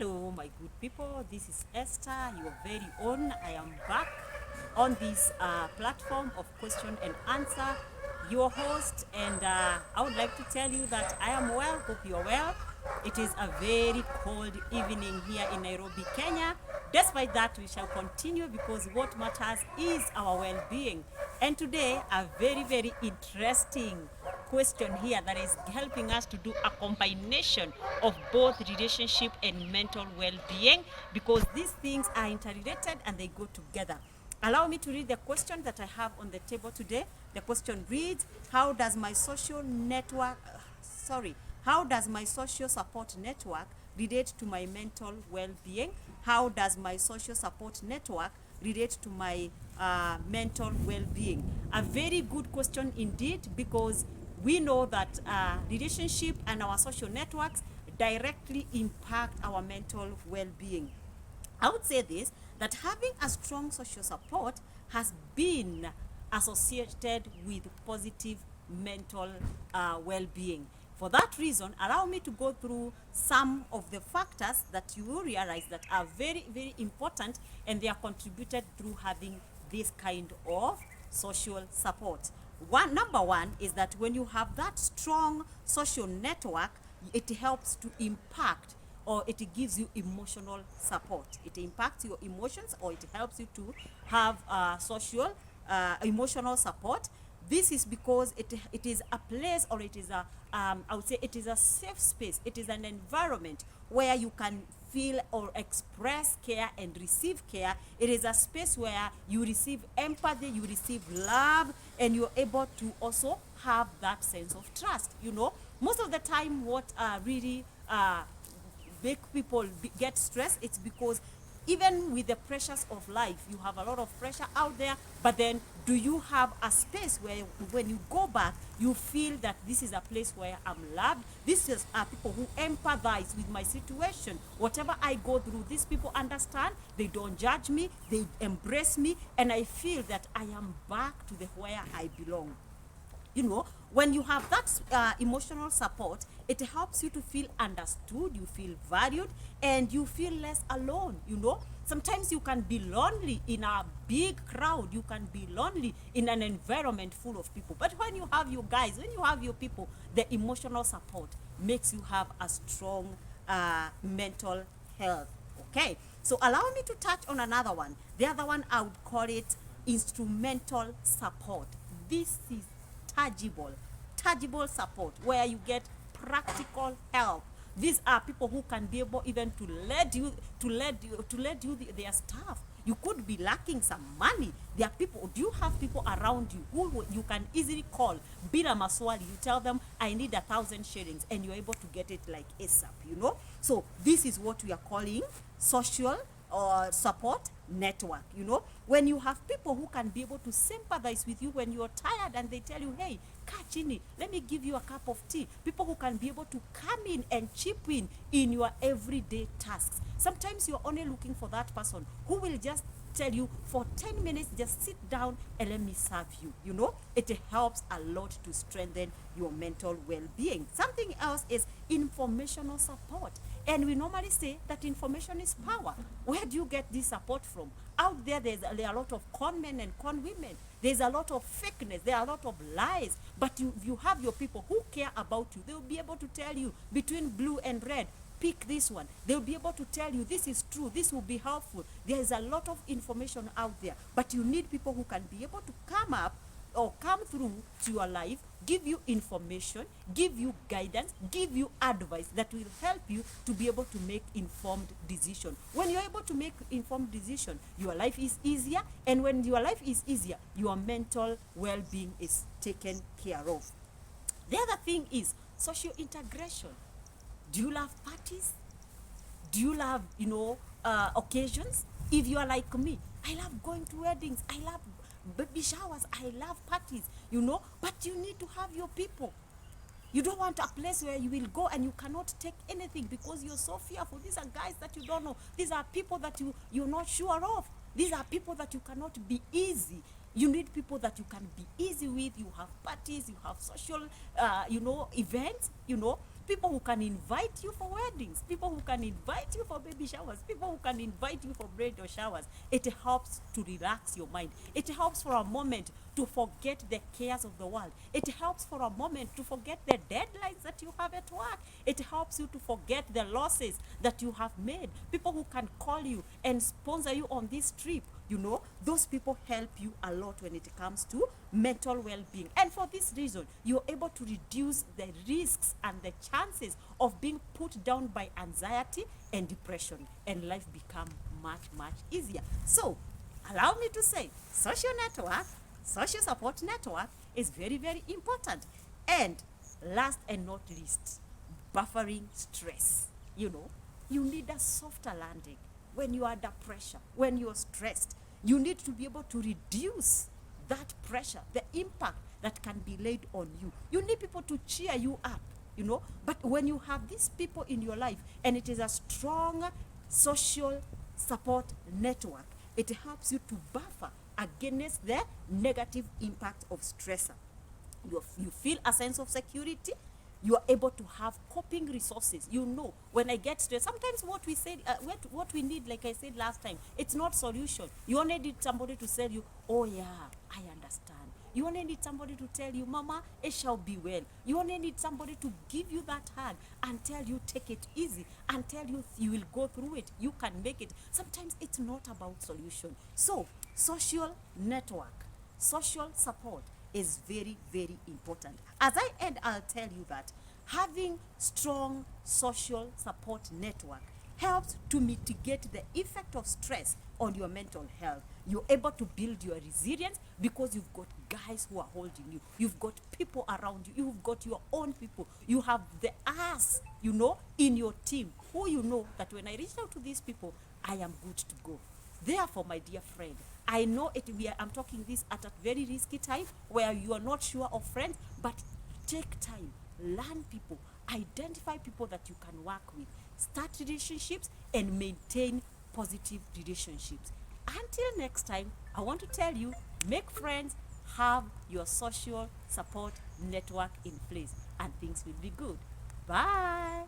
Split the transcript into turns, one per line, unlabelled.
Hello, my good people. This is Esther, your very own. I am back on this platform of question and answer, your host. And I would like to tell you that I am well. Hope you're well. It is a very cold evening here in Nairobi, Kenya. Despite that, we shall continue because what matters is our well being. And today, a very, very interesting question here that is helping us to do a combination of both relationship and mental well-being, because these things are interrelated and they go together. Allow me to read the question that I have on the table today. The question reads, how does my social network how does my social support network relate to my mental well-being? How does my social support network relate to my mental well-being? A very good question indeed, because we know that relationship and our social networks directly impact our mental well-being. I would say this, that having a strong social support has been associated with positive mental well-being. For that reason, allow me to go through some of the factors that you will realize that are very, very important, and they are contributed through having this kind of social support. Number one is that when you have that strong social network, it helps to impact, or it gives you emotional support. It impacts your emotions, or it helps you to have social emotional support. This is because it is a place, or it is a I would say it is a safe space. It is an environment where you can feel or express care and receive care. It is a space where you receive empathy, you receive love, and you're able to also have that sense of trust. You know, most of the time, what really make people get stressed, it's because even with the pressures of life, you have a lot of pressure out there, but then do you have a space where when you go back, you feel that this is a place where I'm loved? This is people who empathize with my situation. Whatever I go through, these people understand, they don't judge me, they embrace me, and I feel that I am back to the where I belong. You know, when you have that emotional support, it helps you to feel understood, you feel valued, and you feel less alone. You know, sometimes you can be lonely in a big crowd, you can be lonely in an environment full of people, but when you have your guys, when you have your people, the emotional support makes you have a strong mental health. Okay, so allow me to touch on another one. The other one, I would call it instrumental support. This is tangible support, where you get practical help. These are people who can be able even to lend you their stuff. You could be lacking some money. There are people, do you have people around you who you can easily call, bila maswali, you tell them, I need 1,000 shillings, and you're able to get it like ASAP, you know? So this is what we are calling social or support network. You know, when you have people who can be able to sympathize with you when you're tired, and they tell you, hey, kachini, let me give you a cup of tea. People who can be able to come in and chip in your everyday tasks. Sometimes you're only looking for that person who will just tell you, for 10 minutes, just sit down and let me serve you. You know, it helps a lot to strengthen your mental well-being. Something else is informational support. And we normally say that information is power. Where do you get this support from? Out there, there are a lot of con men and con women. There's a lot of fakeness. There are a lot of lies. But you have your people who care about you. They'll be able to tell you between blue and red, pick this one. They'll be able to tell you this is true, this will be helpful. There is a lot of information out there, but you need people who can be able to come up or come through to your life, give you information, give you guidance, give you advice that will help you to be able to make informed decision. When you're able to make informed decision, your life is easier, and when your life is easier, your mental well-being is taken care of. The other thing is social integration. Do you love parties? Do you love, occasions? If you are like me, I love going to weddings. I love baby showers. I love parties, but you need to have your people. You don't want a place where you will go and you cannot take anything because you're so fearful. These are guys that you don't know. These are people that you're not sure of. These are people that you cannot be easy. You need people that you can be easy with. You have parties, you have social, events, people who can invite you for weddings, people who can invite you for baby showers, people who can invite you for bridal showers. It helps to relax your mind. It helps for a moment to forget the cares of the world. It helps for a moment to forget the deadlines that you have at work. It helps you to forget the losses that you have made. People who can call you and sponsor you on this trip, you know, those people help you a lot when it comes to mental well-being. And for this reason, you're able to reduce the risks and the chances of being put down by anxiety and depression, and life become much easier. So allow me to say, social network, social support network is very important. And last and not least, buffering stress. You know, you need a softer landing when you are under pressure, when you're stressed. You need to be able to reduce that pressure, the impact that can be laid on you. You need people to cheer you up, you know. But when you have these people in your life and it is a strong social support network, it helps you to buffer against the negative impact of stressor. You feel a sense of security. You are able to have coping resources. You know, when I get stressed, sometimes what we said, what we need, like I said last time, it's not solution. You only need somebody to tell you, oh yeah, I understand. You only need somebody to tell you, Mama, it shall be well. You only need somebody to give you that hug and tell you, take it easy, and tell you you will go through it. You can make it. Sometimes it's not about solution. So, social network, social support is very important. As I end, I'll tell you that having strong social support network helps to mitigate the effect of stress on your mental health. You're able to build your resilience because you've got guys who are holding you. You've got people around you. You've got your own people. You have the us, you know, in your team who you know that when I reach out to these people, I am good to go. Therefore, my dear friend, I know I'm talking this at a very risky time where you are not sure of friends, but take time, learn people, identify people that you can work with, start relationships, and maintain positive relationships. Until next time, I want to tell you, make friends, have your social support network in place, and things will be good. Bye.